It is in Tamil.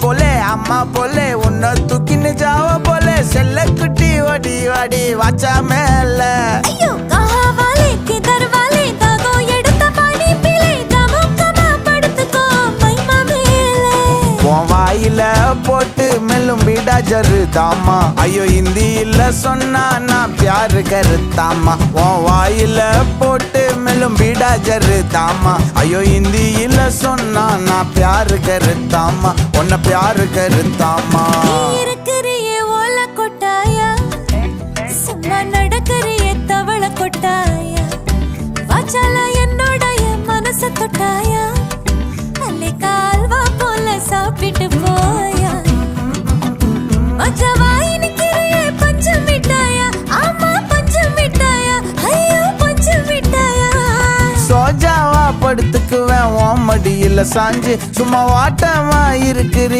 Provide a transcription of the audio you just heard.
போலே அம்மா போலே உன்னை தூக்கின்னு ஜாவ போலே செல்ல குட்டி ஓடி வாடி வாச்சா மேல ஐயோ கஹவாலே கிதர்வாலே தாகோ எடுத்த பாடி பிளே தமுக்கமா படுத்துக்கோ மைமா மேலே உன் வாயில போட்டு மெல்லும் பீடா ஜருதாமா ஐயோ ஹிந்தியில சொன்னா நான் பியாரு கருத்தாமா உன் வாயில போட்டு மெல்லும் பீடா ஜருதாமா ஐயோ ஹிந்தியில சொன்னா நான் பியாரு கருத்தாமா உன்னை பியாரு கருத்தாமா இருக்கிறியே ஓல கொட்டாயா சும்மா நடக்கறியே தவள கொட்டாயா வாச்சால என்னோடைய மனச தொட்டாயா அல்லே கால்வா போல சாப்பிட்டு போயா மச்சவாய் நிக்கிறியே பஞ்சு மிட்டாயா ஆமா பஞ்சு மிட்டாயா ஐயோ பஞ்சு மிட்டாயா சோஜாவா படுத்துக்குவேன் உன் மடியில சாஞ்சு சும்மா வாட்டமா இருக்கிறி